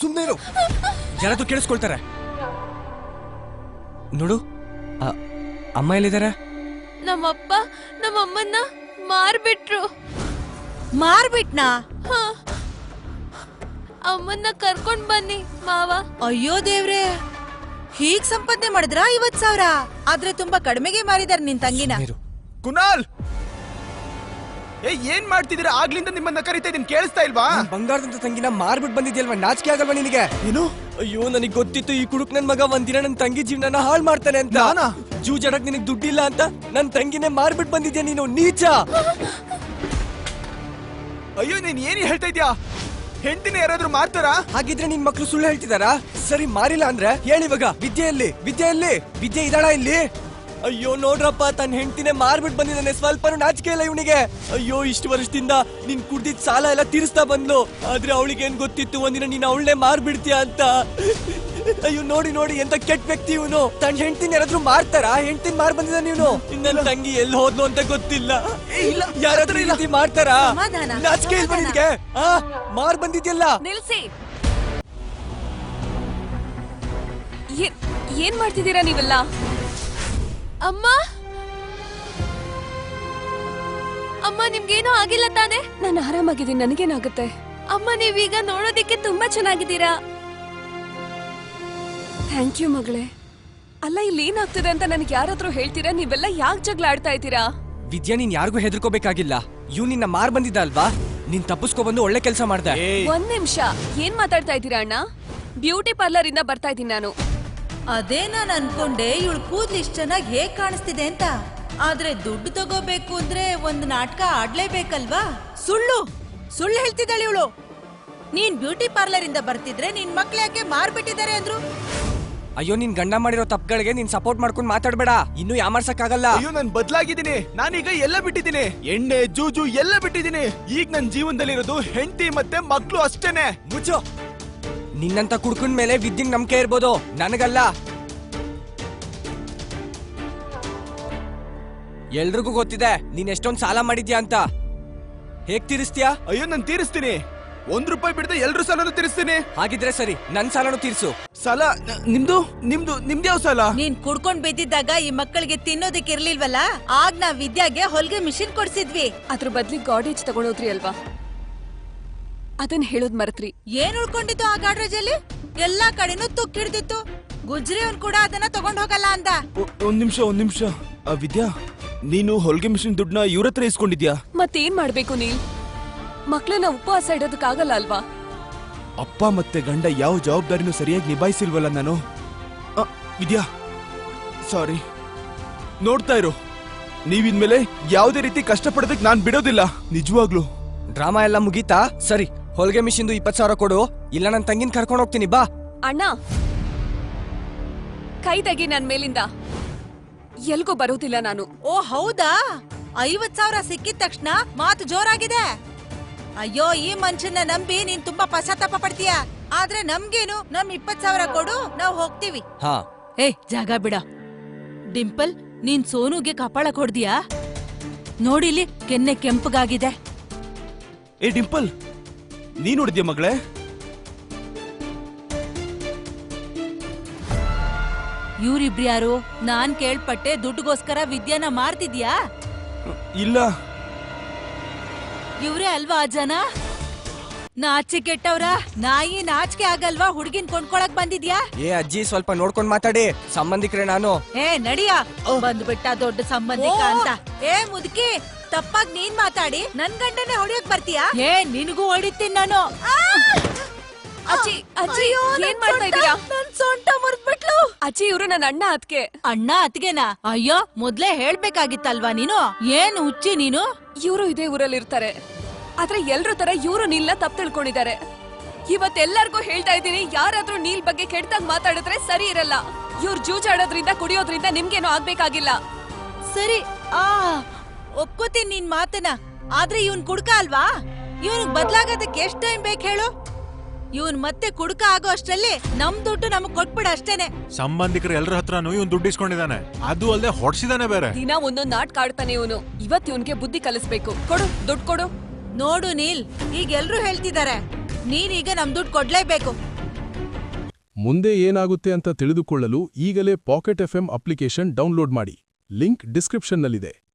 ಸುಮ್ಮನೆ ಇರು, ಯಾರಾದ್ರೂ ಕೇಳಿಸ್ಕೊಳ್ತಾರೆ. ನೋಡು, ಅಮ್ಮ ಎಲ್ಲಿದ್ದಾರೆ? ನಮ್ಮಪ್ಪ ನಮ್ಮಮ್ಮನ್ನ ಮಾರ್ಬಿಟ್ರು. ಮಾರ್ಬಿಟ್ನಾ? ಅಮ್ಮನ್ನ ಕರ್ಕೊಂಡ್ ಬನ್ನಿ ಮಾವ. ಅಯ್ಯೋ ದೇವ್ರೆ, ಹೀಗ್ ಸಂಪಾದನೆ ಮಾಡಿದ್ರ 50,000? ಆದ್ರೆ ತುಂಬಾ ಕಡಿಮೆಗೆ ಮಾರಿದಾರೆ ನಿನ್ ತಂಗಿನ. ಕುನಾಲ್, ಏನ್ ಮಾಡ್ತಿದ್ದೀರಾ? ಆಗ್ಲಿಂದ ನಿಮ್ಮನ್ನ ಕರಿತಾ ಇದೀನಿ, ಕೇಳಿಸ್ತಾ ಇಲ್ವಾ? ಬಂಗಾರದಂತ ತಂಗಿನ ಮಾರ್ಬಿಟ್ ಬಂದಿದ್ಯಲ್ವಾ, ನಾಚಿಕೆ ಆಗಲ್ವಾ ನಿನಗೆ? ಏನು? ಅಯ್ಯೋ, ನನಗ್ ಗೊತ್ತಿತ್ತು ಈ ಕುಡುಕ್ ನನ್ ಮಗ ಒಂದಿನ ನನ್ ತಂಗಿ ಜೀವನ ಹಾಳು ಮಾಡ್ತಾನೆ ಅಂತ. ಜೂಜಾಡಕ್ ನಿನಗ್ ದುಡ್ಡಿಲ್ಲ ಅಂತ ನನ್ ತಂಗಿನೇ ಮಾರ್ಬಿಟ್ ಬಂದಿದ್ಯಾ ನೀನು, ನೀಚ. ಅಯ್ಯೋ, ನೀನ್ ಏನ್ ಹೇಳ್ತಾ ಇದ್ಯಾ? ಹೆಂಡತಿನ ಯಾರಾದ್ರೂ ಮಾರ್ತಾರಾ? ಹಾಗಿದ್ರೆ ನಿನ್ ಮಕ್ಳು ಸುಳ್ಳು ಹೇಳ್ತಿದಾರಾ? ಸರಿ, ಮಾರಿಲ್ಲ ಅಂದ್ರೆ ಹೇಳಿವಾಗ. ವಿದ್ಯೆ ಇದಾಳ ಇಲ್ಲಿ? ಅಯ್ಯೋ ನೋಡ್ರಪ್ಪ, ತನ್ನ ಹೆಂಡತಿನೇ ಮಾರ್ಬಿಟ್ ಬಂದಿದ್ದಾನೆ. ಸ್ವಲ್ಪನೂ ನಾಚಿಕೆ ಇಲ್ಲ ಇವನಿಗೆ. ಅಯ್ಯೋ, ಇಷ್ಟು ವರ್ಷದಿಂದ ನೀನ್ ಕುಡ್ದಿದ್ ಸಾಲ ಎಲ್ಲ ತೀರಿಸ್ತಾ ಬಂದ್ಲು. ಆದ್ರೆ ಅವಳಿಗೆ ಏನ್ ಗೊತ್ತಿತ್ತು ಒಂದಿನ ನೀನ್ ಅವಳನ್ನೇ ಮಾರ್ಬಿಡ್ತೀಯ ಅಂತ. ಅಯ್ಯೋ, ನೋಡಿ ಎಂತ ಕೆಟ್ಟ ವ್ಯಕ್ತಿ ಇವನು. ತನ್ನ ಹೆಂಡತಿನ ಯಾರಾದ್ರೂ ಮಾರ್ತಾರಾ? ಹೆಂಡತಿನ ಮಾರ್ ಬಂದಿದ್ದಾನೆ ಇವನು. ನನ್ನ ತಂಗಿ ಎಲ್ಲಿ ಹೋದ್ಲು ಅಂತ ಗೊತ್ತಿಲ್ಲ. ಯಾರಾದ್ರೂ ಈ ರೀತಿ ಮಾಡ್ತಾರಾ? ನಾಚಿಕೆ ಇಲ್ವಾ ನಿನ್ಗೆ? ಮಾರ್ ಬಂದಿದ್ಯಲ್ಲ. ನಿಲ್ಸಿ. ಏನ್ ಮಾಡ್ತಿದ್ದೀರಾ ನೀವೆಲ್ಲ? ಅಮ್ಮ, ಅಮ್ಮ ನಿಮ್ಗೇನೋ ಆಗಿಲ್ಲ ತಾನೆ? ನಾನು ಆರಾಮಾಗಿದ್ದೀನಿ, ನನಗೇನಾಗುತ್ತೆ? ಅಮ್ಮ, ನೀವೀಗ ನೋಡೋದಿಕ್ಕೆ ತುಂಬಾ ಚೆನ್ನಾಗಿದ್ದೀರಾ. ಥ್ಯಾಂಕ್ ಯು ಮಗಳೇ. ಅಲ್ಲ, ಇಲ್ಲಿ ಏನಾಗ್ತಿದೆ ಅಂತ ನನಗೆ ಯಾರಾದ್ರೂ ಹೇಳ್ತೀರಾ? ನೀವೆಲ್ಲ ಯಾಕೆ ಜಗಳ ಆಡ್ತಾ ಇದ್ದೀರಾ? ವಿದ್ಯಾ, ನೀನ್ ಯಾರಿಗೂ ಹೆದರ್ಕೋಬೇಕಾಗಿಲ್ಲ. ಇವ್ ನಿನ್ನ ಮಾರ್ ಬಂದಿದ್ದ ಅಲ್ವಾ, ನೀನ್ ತಪ್ಪಿಸ್ಕೊ ಬಂದು ಒಳ್ಳೆ ಕೆಲಸ ಮಾಡ್ದೆ. ಒಂದ್ ನಿಮಿಷ, ಏನ್ ಮಾತಾಡ್ತಾ ಇದ್ದೀರಾ ಅಣ್ಣ? ಬ್ಯೂಟಿ ಪಾರ್ಲರ್ ಇಂದ ಬರ್ತಾ ಇದ್ದೀನಿ ನಾನು. ಅದೇ ನಾನ್ ಅನ್ಕೊಂಡೆ ಇವಳು ಕೂದ್ಲು ಇಷ್ಟ ಚೆನ್ನಾಗಿ ಹೇಗ್ ಕಾಣಿಸ್ತಿದೆ ಅಂತ. ಆದ್ರೆ ದುಡ್ಡು ತಗೋಬೇಕು ಅಂದ್ರೆ ಒಂದು ನಾಟಕ ಆಡ್ಲೇಬೇಕಲ್ವಾ? ಸುಳ್ಳು ಹೇಳ್ತಿದ್ದಾಳೆ ಇವಳು. ನೀನ್ ಬ್ಯೂಟಿ ಪಾರ್ಲರ್ ಇಂದ ಬರ್ತಿದ್ರೆ ನಿನ್ ಮಕ್ಳು ಯಾಕೆ ಮಾರ್ಬಿಟ್ಟಿದ್ದಾರೆ ಅಂದ್ರು? ಅಯ್ಯೋ, ನಿನ್ ಗಂಡ ಮಾಡಿರೋ ತಪ್ಪುಗಳಿಗೆ ನೀನ್ ಸಪೋರ್ಟ್ ಮಾಡ್ಕೊಂಡು ಮಾತಾಡ್ಬೇಡ. ಇನ್ನು ಯಾಮಾರ್ಸಕ್ಕಾಗಲ್ಲ. ಅಯ್ಯೋ, ನಾನ್ ಬದಲಾಗಿದ್ದೀನಿ. ನಾನೀಗ ಎಲ್ಲ ಬಿಟ್ಟಿದ್ದೀನಿ. ಎಣ್ಣೆ, ಜೂಜು ಎಲ್ಲ ಬಿಟ್ಟಿದ್ದೀನಿ. ಈಗ ನನ್ ಜೀವನದಲ್ಲಿರೋದು ಹೆಂಡತಿ ಮತ್ತೆ ಮಕ್ಳು ಅಷ್ಟೇನೆ. ಮುಚ್ಚು. ನಿನ್ನಂತ ಕುಡ್ಕೊಂಡ್ ಮೇಲೆ ವಿದ್ಯಂಗ್ ನಂಬಿಕೆ ಇರ್ಬೋದು, ನನಗಲ್ಲ. ಎಲ್ರಿಗೂ ಗೊತ್ತಿದೆ ನೀನ್ ಎಷ್ಟೊಂದ್ ಸಾಲ ಮಾಡಿದ್ಯಾ ಅಂತ. ಹೇಗ್ ತೀರಿಸ್ತೀಯಾ? ಅಯ್ಯೋ, ನಾನ್ ತೀರಿಸ್ತೀನಿ. ₹1 ಬಿಡದೆ ಎಲ್ರು ಸಾಲನು ತೀರಿಸ್ತೀನಿ. ಹಾಗಿದ್ರೆ ಸರಿ, ನನ್ ಸಾಲನು ತೀರ್ಸು. ಸಾಲ ನಿಮ್ದು ಯಾವ ಸಾಲ? ನೀನ್ ಕುಡ್ಕೊಂಡ್ ಬಿದ್ದಿದ್ದಾಗ ಈ ಮಕ್ಕಳಿಗೆ ತಿನ್ನೋದಕ್ಕೆ ಇರ್ಲಿಲ್ವಲ್ಲ, ಆಗ ನಾವ್ ವಿದ್ಯಾಗೆ ಹೊಲ್ಗೆ ಮಿಷಿನ್ ಕೊಡ್ಸಿದ್ವಿ. ಅದ್ರ ಬದ್ಲಿ ಗಾಡೇಜ್ ತಗೊಂಡೋದ್ರಿ ಅಲ್ವಾ? ಅದನ್ ಹೇಳೋದ್ ಮರತ್ರಿ. ಏನ್ ಉಳ್ಕೊಂಡಿತ್ತು ಆ ಗಾಡ್ರೇಜ್ ಅಲ್ಲಿ? ಎಲ್ಲಾ ಕಡೆನೂ ತುಕ್ಕಿಡ್ದಿತ್ತು. ಗುಜ್ರಿ ಅವ್ನ್ ಕೂಡ ಅದನ್ನ ತಗೊಂಡ್ ಹೋಗಲ್ಲ ಅಂದ. ಒಂದ್ ನಿಮಿಷ ವಿದ್ಯಾ, ನೀನು ಹೊಲ್ಗೆ ಮಿಷಿನ್ ದುಡ್ಡನ್ನ ಇವ್ರ ಹತ್ರ ಇಸ್ಕೊಂಡಿದ್ಯಾ? ಮತ್ತೇನ್ ಮಾಡ್ಬೇಕು ನೀಲ್? ಮಕ್ಳನ್ನ ಉಪವಾಸ ಇಡೋದಕ್ಕಾಗಲ್ಲ ಅಲ್ವಾ? ಅಪ್ಪ ಮತ್ತೆ ಗಂಡ ಯಾವ ಜವಾಬ್ದಾರಿನೂ ಸರಿಯಾಗಿ ನಿಭಾಯಿಸಿಲ್ವಲ್ಲ ನಾನು. ವಿದ್ಯಾ, ಸಾರಿ. ನೋಡ್ತಾ ಇರು, ನೀವಿನ್ಮೇಲೆ ಯಾವುದೇ ರೀತಿ ಕಷ್ಟಪಡೋದಕ್ಕೆ ನಾನ್ ಬಿಡೋದಿಲ್ಲ, ನಿಜವಾಗ್ಲು. ಡ್ರಾಮಾ ಎಲ್ಲ ಮುಗೀತಾ? ಸರಿ, ಹೊಲ್ಗೆ ಮಿಷಿನ್ದು 20,000 ಕೊಡು, ಇಲ್ಲ ನನ್ ತಂಗಿನ ಕರ್ಕೊಂಡು ಹೋಗ್ತೀನಿ. ಬಾ ಅಣ್ಣ, ಕೈ ತೆಗಿ ನನ್ ಮೇಲಿಂದ. ಎಲ್ಗೂ ಬರೋದಿಲ್ಲ ನಾನು. ಓ ಹೌದಾ? 50,000 ಸಿಕ್ಕಿದ ತಕ್ಷಣ ಮಾತು ಜೋರಾಗಿದೆ. ಅಯ್ಯೋ, ಈ ಮನುಷ್ಯನ ನಂಬಿ ನೀನ್ ತುಂಬಾ ಪಶ್ಚಾತ್ತಾಪ ಪಡ್ತೀಯ. ಆದ್ರೆ ನಮ್ಗೇನು, ನಮ್ 20,000 ಕೊಡು, ನಾವ್ ಹೋಗ್ತೀವಿ. ಜಾಗ ಬಿಡ. ಡಿಂಪಲ್, ನೀನ್ ಸೋನುಗೆ ಕಪಾಳ ಕೊಡ್ದಿಯಾ? ನೋಡಿಲಿ, ಕೆನ್ನೆ ಕೆಂಪಗಾಗಿದೆ. ಡಿಂಪಲ್, ನೀನ್ ನೋಡಿದ್ಯಾ ಮಗಳೇ? ಇವ್ರಿಬ್ರು ಯಾರು? ನಾನ್ ಕೇಳ್ಪಟ್ಟೆ ದುಡ್ಡುಗೋಸ್ಕರ ವಿದ್ಯಾನ ಮಾರ್ತಿದ್ಯಾ? ಇಲ್ಲ. ಇವ್ರೇ ಅಲ್ವಾ ಆ ಜನ? ನಾಚಿ ಕೆಟ್ಟವ್ರ ನಾಯಿ, ನಾಚಿಕೆ ಆಗಲ್ವಾ ಹುಡುಗಿನ್ ಕೊಂಡ್ಕೊಳಕ್ ಬಂದಿದ್ಯಾ? ಅಜ್ಜಿ, ಸ್ವಲ್ಪ ನೋಡ್ಕೊಂಡ್ ಮಾತಾಡಿ. ಸಂಬಂಧಿಕರೇ ನಾನು. ನಡಿಯಾ, ಬಂದ್ಬಿಟ್ಟ ದೊಡ್ಡ ಸಂಬಂಧಿಕ ಅಂತ. ಮುದುಕಿ, ತಪ್ಪಾಗ್ ನೀನ್ ಮಾತಾಡಿ ನನ್ ಗಂಡನೇ ಹೊಡಿಯಕ್ ಬರ್ತೀಯಾ? ನಿನಗೂ ಹೊಡಿತೀನಿ ನಾನು. ಅಜ್ಜಿ, ಏನ್ ಮಾಡ್ತಾ ಇದೀರಾ? ನನ್ ಸೊಂಟ ಮುರ್ದ್ಬಿಟ್ಲು. ಅಜ್ಜಿ, ಇವ್ರು ನನ್ನ ಅಣ್ಣ ಅತ್ಗೆ. ಅಣ್ಣ ಅತ್ಗೆನಾ? ಅಯ್ಯೋ, ಮೊದ್ಲೇ ಹೇಳ್ಬೇಕಾಗಿತ್ತಲ್ವಾ ನೀನು? ಏನ್ ಹುಚ್ಚಿ ನೀನು? ಇವ್ರು ಇದೇ ಊರಲ್ಲಿ ಇರ್ತಾರೆ, ಆದ್ರೆ ಎಲ್ರ ತರ ಇವ್ರು ನೀಲ್ನ ತಪ್ಪು ತಿಳ್ಕೊಂಡಿದ್ದಾರೆ. ಇವತ್ತೆಲ್ಲರಿಗೂ ಹೇಳ್ತಾ ಇದ್ದೀನಿ, ಯಾರಾದ್ರೂ ನೀಲ್ ಬಗ್ಗೆ ಕೆಟ್ಟದಾಗ ಮಾತಾಡಿದ್ರೆ ಸರಿ ಇರಲ್ಲ. ಇವ್ರು ಜೂಜಾಡೋದ್ರಿಂದ ಕುಡಿಯೋದ್ರಿಂದ ನಿಮ್ಗೇನು ಆಗ್ಬೇಕಾಗಿಲ್ಲ. ಸರಿ, ಒಪ್ಕೋತೀನಿ ನಿನ್ ಮಾತನ್ನ. ಆದ್ರೆ ಇವನ್ ಕುಡ್ಕ ಅಲ್ವಾ? ಇವನಿಗೆ ಬದ್ಲಾಗೋದಕ್ಕೆ ಎಷ್ಟ್ ಟೈಮ್ ಬೇಕು ಹೇಳು? ಇವನ್ ಮತ್ತೆ ಕುಡ್ಕ ಆಗೋ ಅಷ್ಟ್ರಲ್ಲಿ ನಮ್ ದುಡ್ಡು ನಮಗ್ ಕೊಟ್ಬಿಡ ಅಷ್ಟೇನೆ. ಸಂಬಂಧಿಕರು ಎಲ್ಲರ ಹತ್ರನೂ ಇವನ್ ದುಡ್ಡು ಇಸ್ಕೊಂಡಿದ್ದಾನೆ, ಅದು ಅಲ್ಲದೆ ಹೊಡ್ಸಿದಾನೆ ಬೇರೆ. ದಿನ ಒಂದೊಂದ್ ನಾಟಕ ಆಡ್ತಾನೆ ಇವನು. ಇವತ್ ಇವನ್ಗೆ ಬುದ್ಧಿ ಕಲಿಸ್ಬೇಕು. ಕೊಡು, ದುಡ್ಡು ಕೊಡು. ನೋಡು ನೀಲ್, ಈಗ ಎಲ್ರು ಹೇಳ್ತಿದ್ದಾರೆ, ನೀನೀಗ ನಮ್ ದುಡ್ಡು ಕೊಡ್ಲೇಬೇಕು. ಮುಂದೆ ಏನಾಗುತ್ತೆ ಅಂತ ತಿಳಿದುಕೊಳ್ಳಲು ಈಗಲೇ ಪಾಕೆಟ್ ಎಫ್ಎಂ ಅಪ್ಲಿಕೇಶನ್ ಡೌನ್ಲೋಡ್ ಮಾಡಿ. ಲಿಂಕ್ ಡಿಸ್ಕ್ರಿಪ್ಷನ್ನಲ್ಲಿದೆ.